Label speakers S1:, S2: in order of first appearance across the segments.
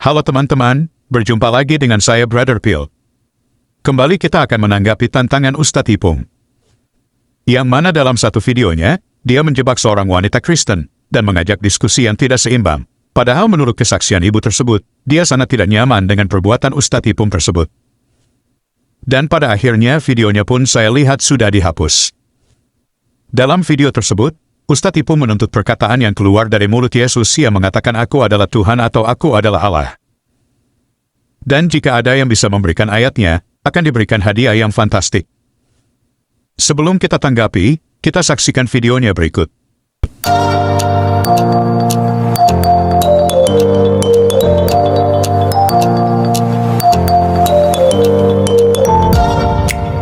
S1: Halo teman-teman, berjumpa lagi dengan saya Brother Phil. Kembali kita akan menanggapi tantangan Ustadz Ipung. Yang mana dalam satu videonya, dia menjebak seorang wanita Kristen dan mengajak diskusi yang tidak seimbang. Padahal menurut kesaksian ibu tersebut, dia sangat tidak nyaman dengan perbuatan Ustadz Ipung tersebut. Dan pada akhirnya videonya pun saya lihat sudah dihapus. Dalam video tersebut, Ustadz Ipung menuntut perkataan yang keluar dari mulut Yesus yang mengatakan aku adalah Tuhan atau aku adalah Allah. Dan jika ada yang bisa memberikan ayatnya, akan diberikan hadiah yang fantastik. Sebelum kita tanggapi, kita saksikan videonya berikut.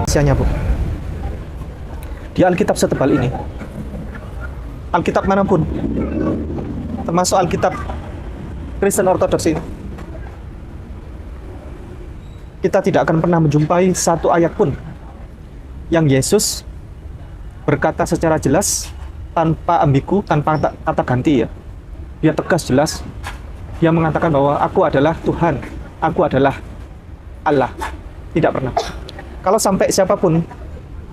S2: Sianya, Bu. Di Alkitab setebal ini, Alkitab manapun, termasuk Alkitab Kristen Ortodoks ini, kita tidak akan pernah menjumpai satu ayat pun yang Yesus berkata secara jelas, tanpa ambigu, tanpa kata ganti ya. Dia tegas jelas, dia mengatakan bahwa aku adalah Tuhan, aku adalah Allah. Tidak pernah. Kalau sampai siapapun,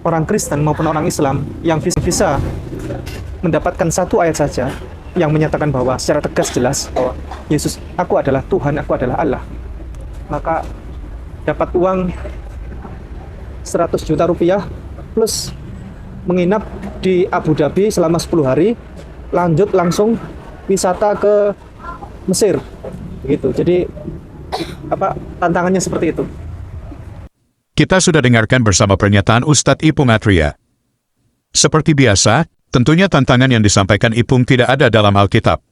S2: orang Kristen maupun orang Islam yang bisa mendapatkan satu ayat saja yang menyatakan bahwa secara tegas jelas bahwa Yesus, aku adalah Tuhan, aku adalah Allah, maka dapat uang 100 juta rupiah plus menginap di Abu Dhabi selama 10 hari, lanjut langsung wisata ke Mesir begitu. Jadi tantangannya seperti itu.
S1: Kita sudah dengarkan bersama pernyataan Ustadz Ipung Atria. Seperti biasa, tentunya tantangan yang disampaikan Ipung tidak ada dalam Alkitab.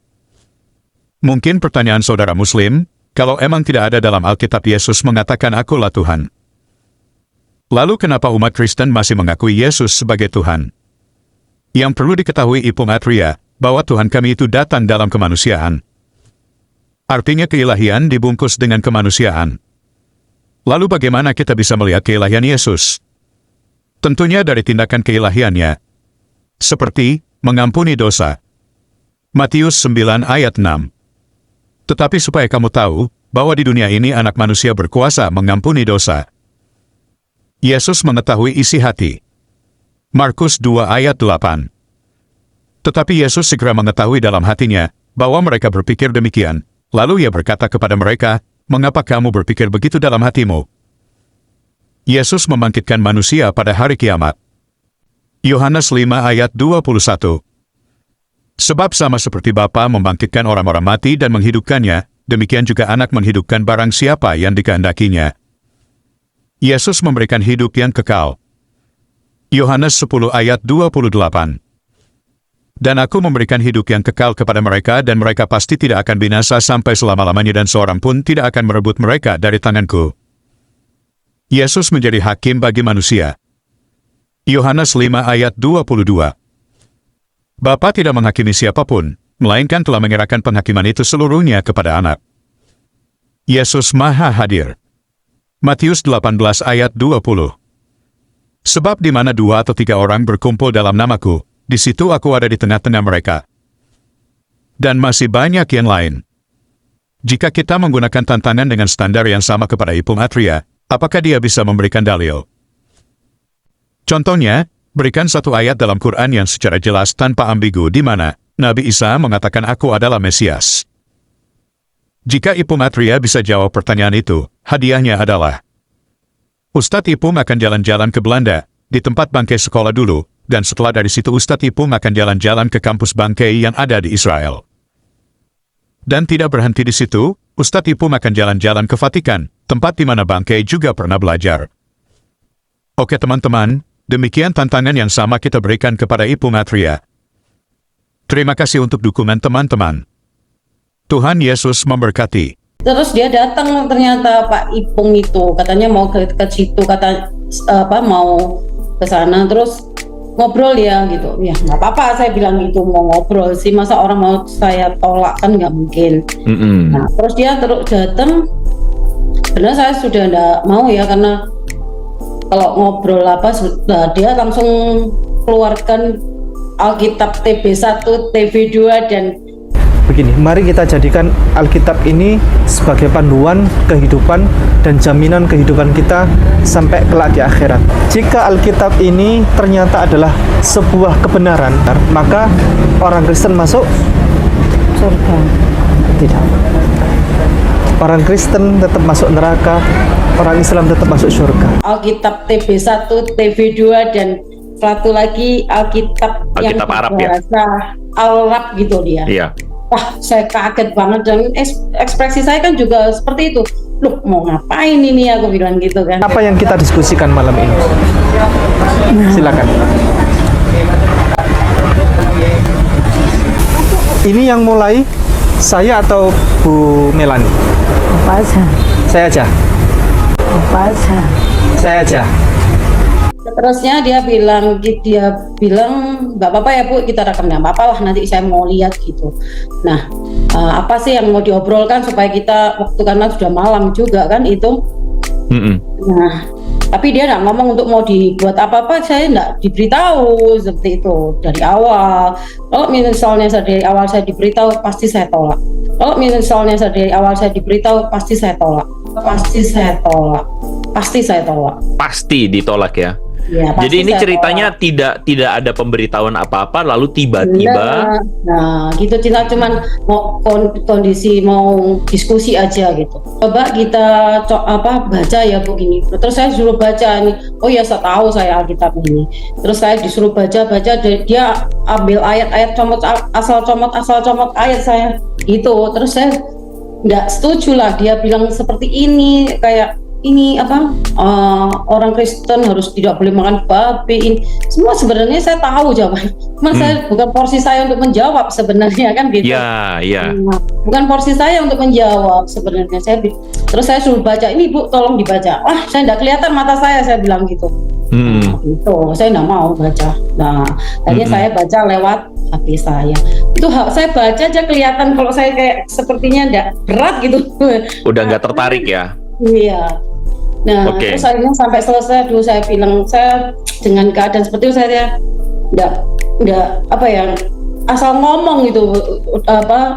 S1: Mungkin pertanyaan saudara Muslim, kalau emang tidak ada dalam Alkitab Yesus mengatakan akulah Tuhan. Lalu kenapa umat Kristen masih mengakui Yesus sebagai Tuhan? Yang perlu diketahui Ipung Atria, bahwa Tuhan kami itu datang dalam kemanusiaan. Artinya keilahian dibungkus dengan kemanusiaan. Lalu bagaimana kita bisa melihat keilahian Yesus? Tentunya dari tindakan keilahiannya. Seperti, mengampuni dosa. Matius 9 ayat 6. Tetapi supaya kamu tahu, bahwa di dunia ini anak manusia berkuasa mengampuni dosa. Yesus mengetahui isi hati. Markus 2 ayat 8. Tetapi Yesus segera mengetahui dalam hatinya, bahwa mereka berpikir demikian. Lalu ia berkata kepada mereka, mengapa kamu berpikir begitu dalam hatimu? Yesus membangkitkan manusia pada hari kiamat. Yohanes 5 ayat 21. Sebab sama seperti Bapa membangkitkan orang-orang mati dan menghidupkannya, demikian juga anak menghidupkan barang siapa yang dikehendakinya. Yesus memberikan hidup yang kekal. Yohanes 10 ayat 28. Dan aku memberikan hidup yang kekal kepada mereka dan mereka pasti tidak akan binasa sampai selama-lamanya dan seorang pun tidak akan merebut mereka dari tanganku. Yesus menjadi hakim bagi manusia. Yohanes 5 ayat 22. Bapa tidak menghakimi siapapun, melainkan telah menyerahkan penghakiman itu seluruhnya kepada anak. Yesus Maha Hadir. Matius 18 ayat 20. Sebab di mana 2 atau 3 orang berkumpul dalam namaku, di situ aku ada di tengah-tengah mereka. Dan masih banyak yang lain. Jika kita menggunakan tantangan dengan standar yang sama kepada Ipung Atria, apakah dia bisa memberikan dalil? Contohnya, berikan satu ayat dalam Quran yang secara jelas tanpa ambigu di mana Nabi Isa mengatakan aku adalah Mesias. Jika Ipung Atria bisa jawab pertanyaan itu, hadiahnya adalah Ustadz Ipung akan jalan-jalan ke Belanda, di tempat bangkai sekolah dulu, dan setelah dari situ Ustadz Ipung akan jalan-jalan ke kampus bangkai yang ada di Israel. Dan tidak berhenti di situ, Ustadz Ipung akan jalan-jalan ke Vatikan, tempat di mana bangkai juga pernah belajar. Oke teman-teman, demikian tantangan yang sama kita berikan kepada Ipung Atria. Terima kasih untuk dukungan teman-teman. Tuhan Yesus memberkati.
S3: Terus dia datang ternyata Pak Ipung itu katanya mau ke situ, mau ke sana, terus ngobrol ya gitu. Ya nggak apa-apa, saya bilang itu mau ngobrol sih, masa orang mau saya tolak kan nggak mungkin. Nah terus dia terus datang. Benar saya sudah nggak mau ya, karena kalau ngobrol sudah dia langsung keluarkan Alkitab TB1, TB2 dan
S2: Begini, mari kita jadikan Alkitab ini sebagai panduan kehidupan dan jaminan kehidupan kita sampai kelak di akhirat. Jika Alkitab ini ternyata adalah sebuah kebenaran, maka orang Kristen masuk
S3: surga.
S2: tidak. Orang Kristen tetap masuk neraka, orang Islam tetap masuk surga.
S3: Alkitab TB1, TB2 dan satu lagi Alkitab yang
S4: Arab ya?
S3: berbahasa Arab gitu dia.
S4: Iya.
S3: Wah, saya kaget banget dan ekspresi saya kan juga seperti itu. Loh, mau ngapain ini, aku bilang gitu kan.
S2: Apa yang kita diskusikan malam ini? Silakan. Ini yang mulai saya atau Bu Melani?
S5: Apa aja,
S2: Saya aja.
S5: apa aja.
S2: Saya aja.
S3: Terusnya dia bilang nggak apa-apa ya Bu, kita rekam, nggak apa-apa lah, nanti saya mau lihat gitu. Nah, apa sih yang mau diobrolkan supaya kita, waktu karena sudah malam juga kan itu. Nah, tapi dia nggak ngomong untuk mau dibuat apa-apa, saya nggak diberitahu seperti itu dari awal. Kalau misalnya dari awal saya diberitahu, pasti saya tolak. Kalau misalnya dari awal saya diberitahu, pasti saya tolak. Pasti saya tolak. Pasti saya tolak.
S4: Pasti ditolak ya.
S3: Ya, pasti
S4: Jadi ini
S3: saya
S4: ceritanya
S3: tolak.
S4: tidak ada pemberitahuan apa-apa, lalu tiba-tiba
S3: Nah, gitu, kita cuman mau kondisi mau diskusi aja gitu. Coba kita baca ya Bu ini. Terus saya suruh baca ini. Oh ya, saya tahu saya Alkitab ini. Terus saya disuruh baca, dia ambil ayat-ayat asal comot ayat saya. Gitu. Terus saya nggak setuju lah, dia bilang seperti ini, kayak ini orang Kristen harus tidak boleh makan babi. Ini semua sebenarnya saya tahu jawaban. Cuma saya bukan porsi saya untuk menjawab sebenarnya kan gitu.
S4: ya.
S3: Nah, bukan porsi saya untuk menjawab sebenarnya. Terus saya suruh baca, ini Bu tolong dibaca. Wah, saya nggak kelihatan mata saya bilang gitu. Nah, gitu, saya nggak mau baca. Nah, tadinya saya baca lewat HP saya. Itu saya baca aja kelihatan kalau saya kayak sepertinya nggak berat gitu.
S4: Udah nggak tertarik ya.
S3: Iya. Nah,
S4: Oke.
S3: terus akhirnya sampai selesai dulu saya bilang, saya dengan keadaan seperti itu saya enggak asal ngomong gitu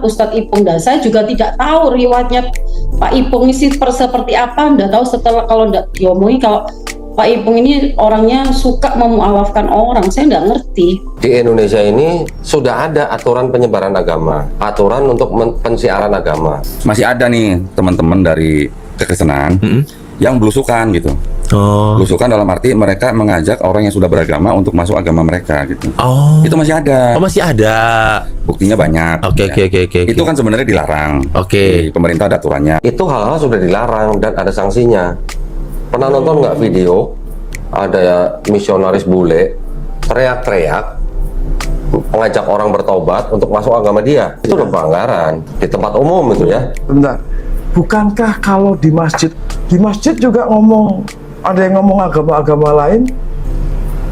S3: Ustadz Ipung. Dan saya juga tidak tahu riwayatnya Pak Ipung ini seperti apa, enggak tahu. Setelah kalau enggak diomongi kalau Pak Ipung ini orangnya suka memualafkan orang, saya enggak ngerti.
S6: Di Indonesia ini sudah ada aturan penyebaran agama, aturan untuk pensiaran agama.
S7: Masih ada nih teman-teman dari kekristenan yang belusukan gitu.
S4: Oh.
S7: Belusukan dalam arti mereka mengajak orang yang sudah beragama untuk masuk agama mereka gitu.
S4: Oh.
S7: Itu masih ada.
S4: Oh, masih ada.
S7: Buktinya banyak.
S4: Oke.
S7: Itu kan sebenarnya dilarang.
S4: Oke.
S7: Di pemerintah ada aturannya.
S6: Itu hal-hal sudah dilarang dan ada sanksinya. Pernah nonton nggak video ada misionaris bule teriak-teriak mengajak orang bertobat untuk masuk agama dia? Itu udah pelanggaran di tempat umum itu ya.
S8: Bentar, bukankah kalau di masjid juga ngomong, ada yang ngomong agama-agama lain?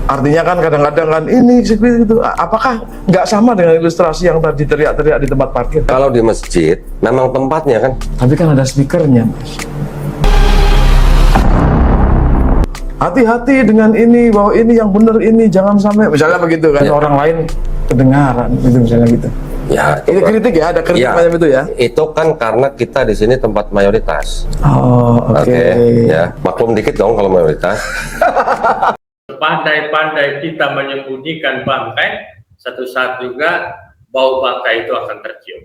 S8: Artinya kan kadang-kadang kan ini seperti itu. Apakah nggak sama dengan ilustrasi yang tadi teriak-teriak di tempat parkir?
S6: Kalau di masjid memang tempatnya kan.
S8: Tapi kan ada speakernya, Mas. Hati-hati dengan ini, bahwa ini yang benar, ini jangan sampai, misalnya begitu kan,
S6: Ya.
S8: orang lain kedengaran gitu, misalnya gitu.
S6: Ya,
S8: Ini kritik ya, ada kritik macam itu ya.
S6: Itu kan karena kita di sini tempat mayoritas.
S8: Oh, oke.
S6: Ya, maklum dikit dong kalau mayoritas.
S9: Pandai-pandai kita menyembunyikan bangkai, satu saat juga bau bangkai itu akan tercium.